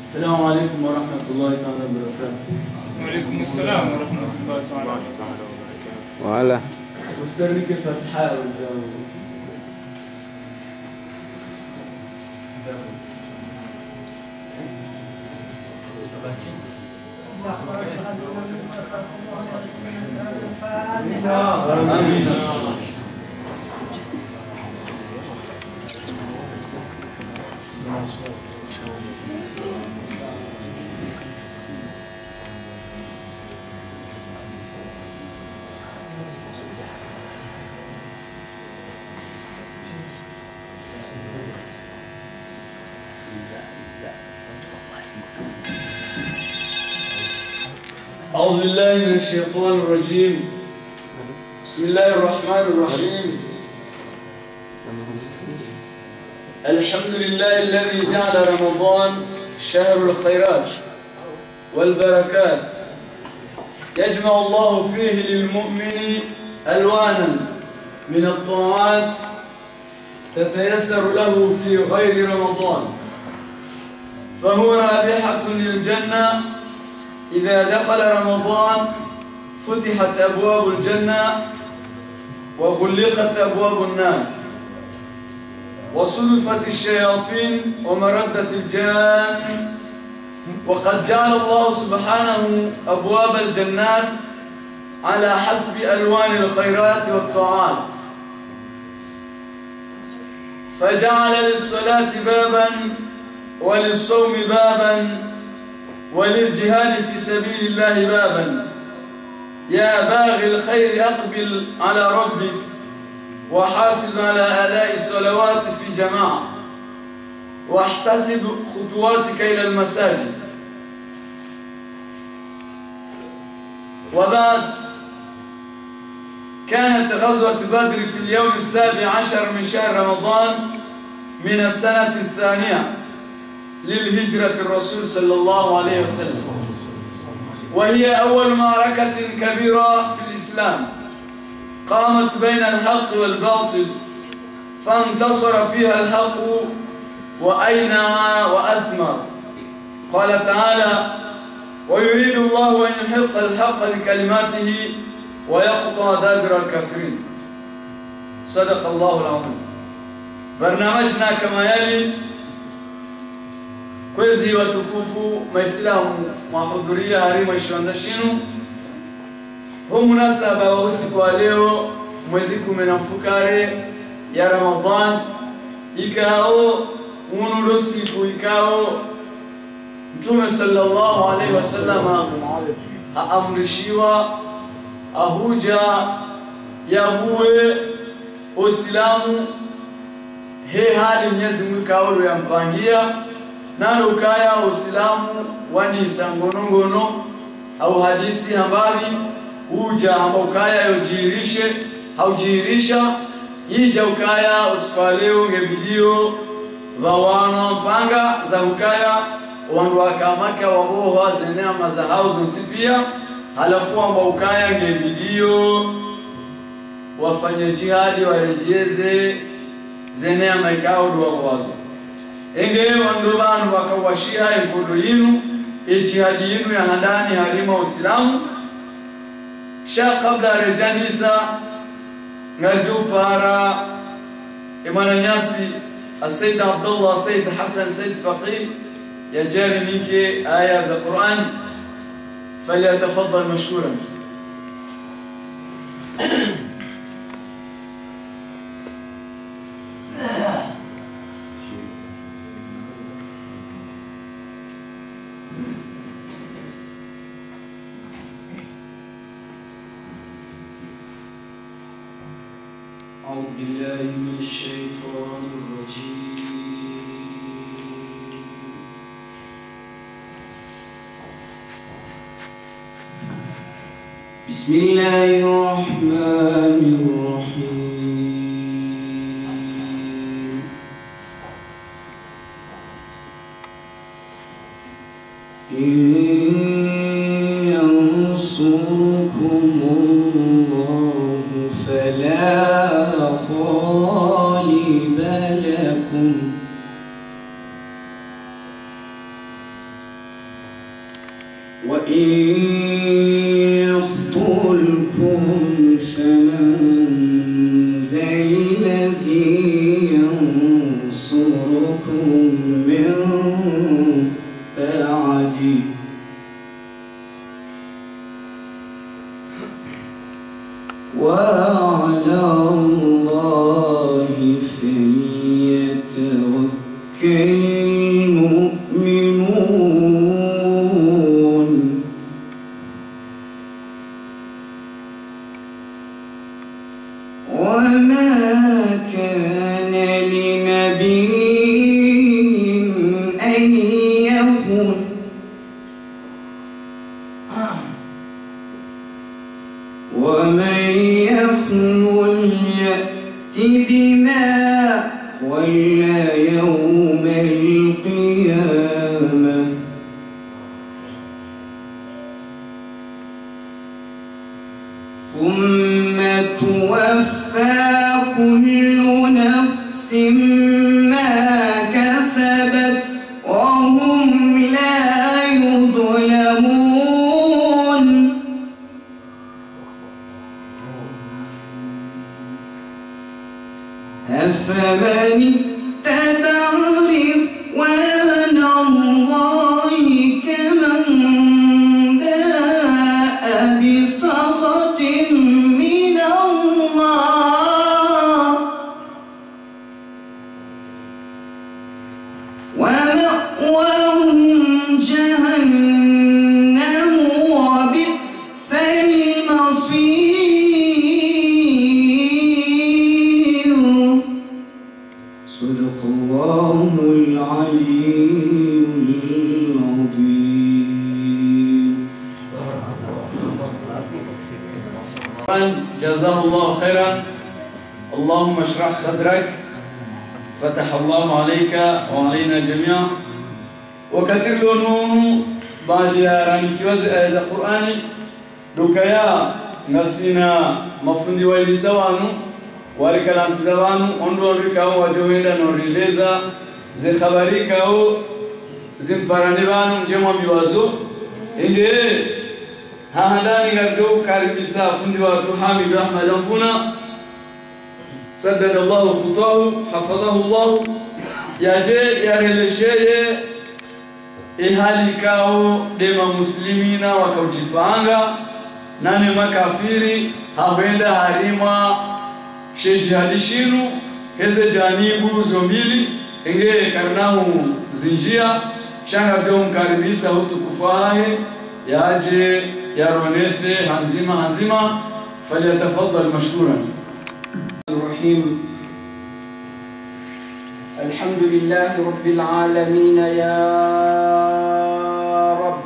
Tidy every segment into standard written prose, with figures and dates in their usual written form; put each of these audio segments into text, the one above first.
السلام عليكم ورحمة الله تعالى وبركاته. وعليكم السلام ورحمة الله تعالى وبركاته. وعلى واسترني كيف تحاول أعوذ بالله من الشيطان الرجيم. بسم الله الرحمن الرحيم. الحمد لله الذي جعل رمضان شهر الخيرات والبركات، يجمع الله فيه للمؤمن ألوانا من الطاعات تتيسر له في غير رمضان، فهو رابحة للجنة. إذا دخل رمضان فتحت أبواب الجنة وغلقت أبواب النار، وصرفت الشياطين ومردت الجان. وقد جعل الله سبحانه أبواب الجنات على حسب ألوان الخيرات والطاعات، فجعل للصلاة بابا وللصوم بابا وللجهاد في سبيل الله بابا. يا باغي الخير أقبل على ربك وحافظ على أداء الصلوات في جماعة، واحتسب خطواتك إلى المساجد. وبعد، كانت غزوة بدر في اليوم 17 من شهر رمضان من السنة الثانية للهجرة الرسول صلى الله عليه وسلم، وهي أول معركة كبيرة في الإسلام قامت بين الحق والباطل، فانتصر فيها الحق وأينع وأثمر. قال تعالى: ويريد الله أن يحق الحق بكلماته ويقطع دابر الكافرين. صدق الله العظيم. برنامجنا كما يلي. Kwezi watukufu Maislamu mahudhuria harima 26 huu munasaba wa usiku wa leo mwezi 10 mfukare ya Ramadhan ikao unulo siku ikao Mtume sallallahu alaihi wasallam aamrishiwa ahuja yabuwe Uislamu he hali Mwenyezi Mungu kaulu yampangia nalo kaya Uislamu wanisa ngono au hadisi hambari uja ambao kaya yojirishe haujirisha ija ukaya usikwaleo ngebidio vawano panga za ukaya wandu wakamaka waboho zenema za hauzo ntipia halafu ambao ukaya ngebidio wafanye jihadi warejeze zenema ikao duwawazo enge wandu bantu bakawashia enkodo yinu ejihadi yinu ya handani harima Uislamu sha kabla rejanisa ngarju para imananyasi السيد عبد الله السيد حسن السيد فقيه يا جاري نيكي آية ذا القرآن فليتفضل مشكورا. أعوذ بالله من الشيطان الرجيم. بسم الله الرحمن الرحيم. إن ينصركم الله فلا غالب لكم وإن يخذلكم فمن ذا الذي ينصركم من بعده وعلى الله فليتوكل المؤمنون. وما كان لنبي أن يخون ومن يخن يأت بما خلا يوم القيامة ثم توفى كل نفس ما كسبت وهم لا يظلمون. أفمن اتبع رضوان الله كمن باء بسخط من الله ومأواهم جهنم وبئس المصير. صدق الله العلي العظيم. جزاه الله خيرا. اللهم اشرح صدرك فتح الله عليك وعلينا جميعا وكثر لونه بعد رانك وزء القرآن دكيا نسينا مفندي ويلتوانو والكلام زبانو أندور كاو وجوهنا نوريليزا زي خبري كاو زمبراني بانو جمع بيوازو إنجي هاهداني نرجو كاربيسا فندي واتو حامد أحمد أنفونا سدد الله خطاه حفظه الله يجي يرلشيه إهالي كاو ديما مسلمين وكوجيبانغا ناني makafiri habenda harima shejihadishinu heze janibu zombili enge karnahu zinjia shanga jom karibisa hutukufahe yaje yaronese hanzima falyatafaddal mashkuran. الرحيم. الحمد لله رب العالمين يا رب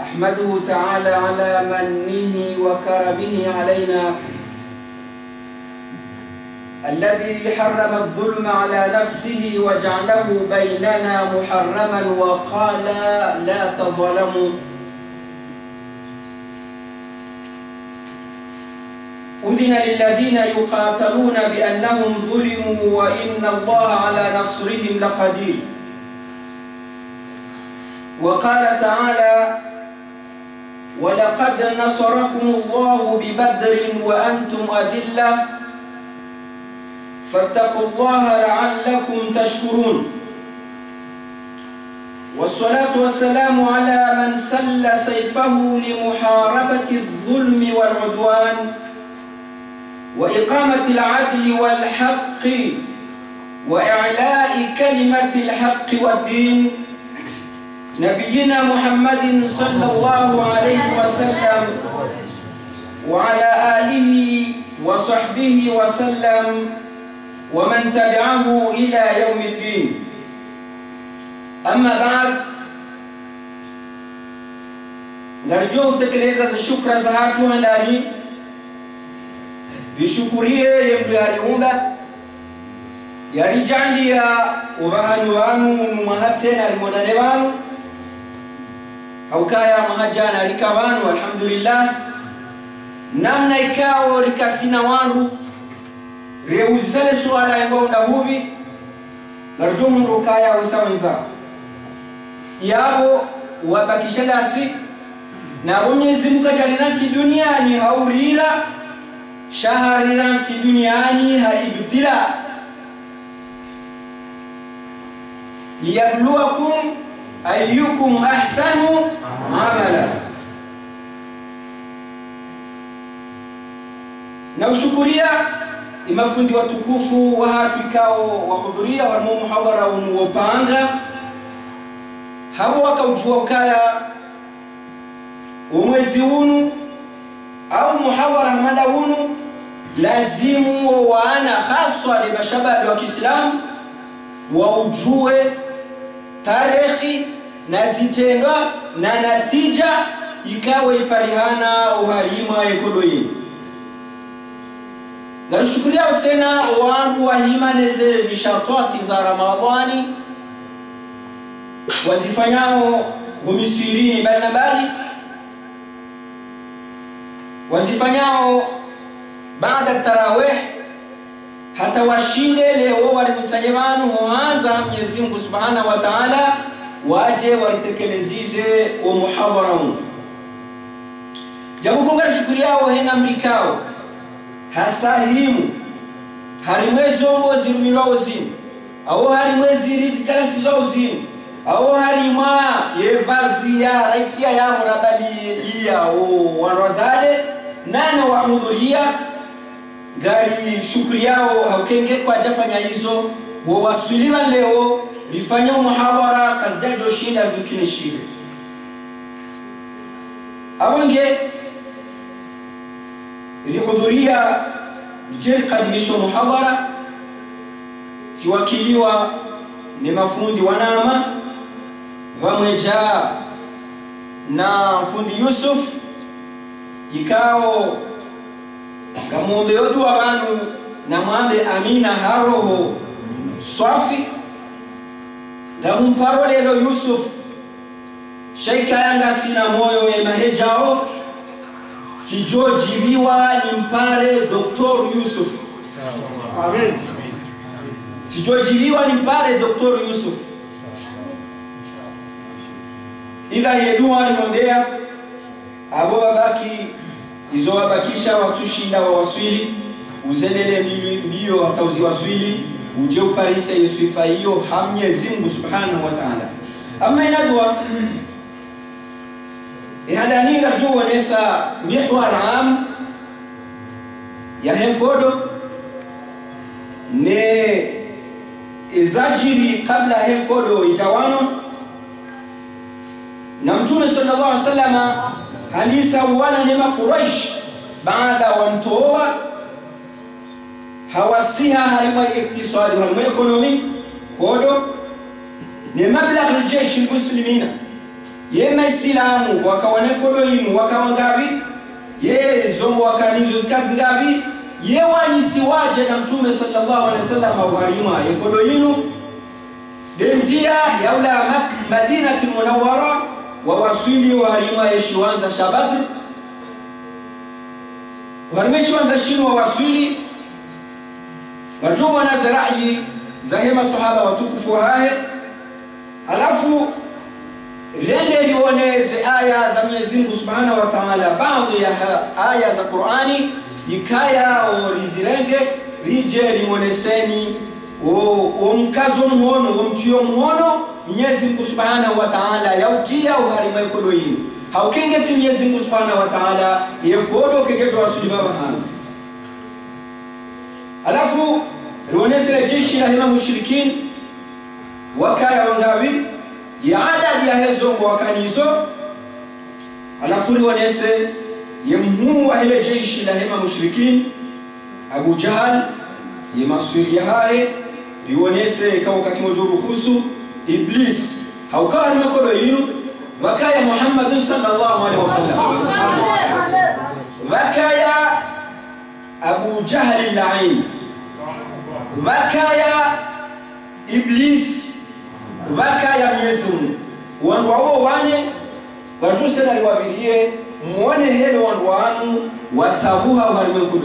أحمده تعالى على منه وكرمه علينا الذي حرم الظلم على نفسه وجعله بيننا محرما وقال لا تظلموا. أذن للذين يقاتلون بأنهم ظلموا وإن الله على نصرهم لقدير. وقال تعالى ولقد نصركم الله ببدر وأنتم أذلة فاتقوا الله لعلكم تشكرون. والصلاة والسلام على من سل سيفه لمحاربة الظلم والعدوان وإقامة العدل والحق وإعلاء كلمة الحق والدين نبينا محمد صلى الله عليه وسلم وعلى آله وصحبه وسلم ومن تبعه إلى يوم الدين. أما بعد نرجو تكليزة الشكر زهاتها لاني بشكرية يمليها yarijaliya ubahani wanu numahatsena limonane wanu haukaya mahajana likabanu alhamdulillah namna ikao likasina wanu reuzale suala yango ndahubi narjumu rukaya wasawenza yabo wabakisha dasi na Mwenyezi Mungu kajalinati duniani haurira shahariranti duniani haibtila liyabluwakum ayyukum ahsanu amala. Na ushukuria imafundi watukufu wa hatu ikao wahudhuria wa muhadhara unuopanga habo wakaujua ukaya umwezi unu au muhadhara mada unu lazimu waana haswa li mashababi wa Kiislamu waujue tarehe na zitendwa na natija ikawa iparihana uharima ekodoi. Na shukuria tena wangu wahimaneze mishatati za Ramadhani wazifanyao humisirini bali na bali wazifanyao baada tarawih hata washinde leo walikusanyemano huanza Mwenyezi Mungu Subhanahu wa Ta'ala waje walitekelezeze wa muhadhara. Jambo kunga shukuria yao hena mrikao hasahimu harimwezi ombo zirumilwa uzimu au harimwezi rizikala ntizo uzimu au harima yevazi ya raitia ya murabali iya wanwazade nana wahudhuria gari shukuri yao haukenge kwa jafanya hizo wawasuliwa leo lifanya muhawara kazijajo shida zikini shida awenge ilihudhuria jeri kadimisho muhawara siwakiliwa ni mafundi wanama wamweja na fundi Yusuf ikao kamuombe yodu abantu na mwambe Amina haroho swafi na umparole lo Yusuf sheika yanga sina moyo ya mahejao sijojibiwa ni mpare Dr. Yusuf. Amen. Sijojibiwa ni mpare Dr. Yusuf. Idha yedua niombea abo babaki izo wabakisha watushinda wa waswili uzelele mbio hata uziwaswili uje uparise Yusufa hiyo Mwenyezi Mungu Subhanahu wa Ta'ala. Ama inadua ihadani rajuu nesa mihwar am ya hemkodo ne izajiri kabla hemkodo itawano na Mtume sallallahu alaihi wasallam halisa wana ni Quraysh baada wa mtoa hawasiha halimwa iktisadi halimwa ekonomi kodo ni mablagh aljesh almuslimina yema islamu wakawane kodo inu wakawangabi ye zongo wakanizo zikazi ngabi ye wanyisi waje na Mtume sallallahu alaihi wasallam walima kodo inu denzia yaula Madinatu Munawwara wawasili walima yeshiwanza Shabadr warimeshiwanza shinu wawasili warjuwa na zarai zahema sahaba watukufu hae alafu lende lioneze aya za Mwenyezi Mungu Subhanahu wa Ta'ala baadhi ya aya za Qur'ani ikaya orizirenge rije limoneseni o mkazo mhono o mtio mhono Mwenyezi Mungu Subhanahu wa Ta'ala yautia uharima ikodo hii haukengeti Mwenyezi Mungu Subhanahu wa Ta'ala yekodo keketo wasuli baba hana alafu lionese jeshi la hema mushrikin wakaya wangawi ya adadi ya hezo wakanizo alafu lionese yemhu wa ile jeshi la hema mushrikin Abu Jahal yemasuri hae lionese kao kakimojobu khusu Iblis haukawa ni makodo yinu wakaya Muhammad sallallahu alaihi wasallam wakaya Abu Jahl al-La'in wakaya Iblis wakaya Mwenyezi Mungu wao wane wajuse na liwabirie muone helo wanu watabuha walimwengu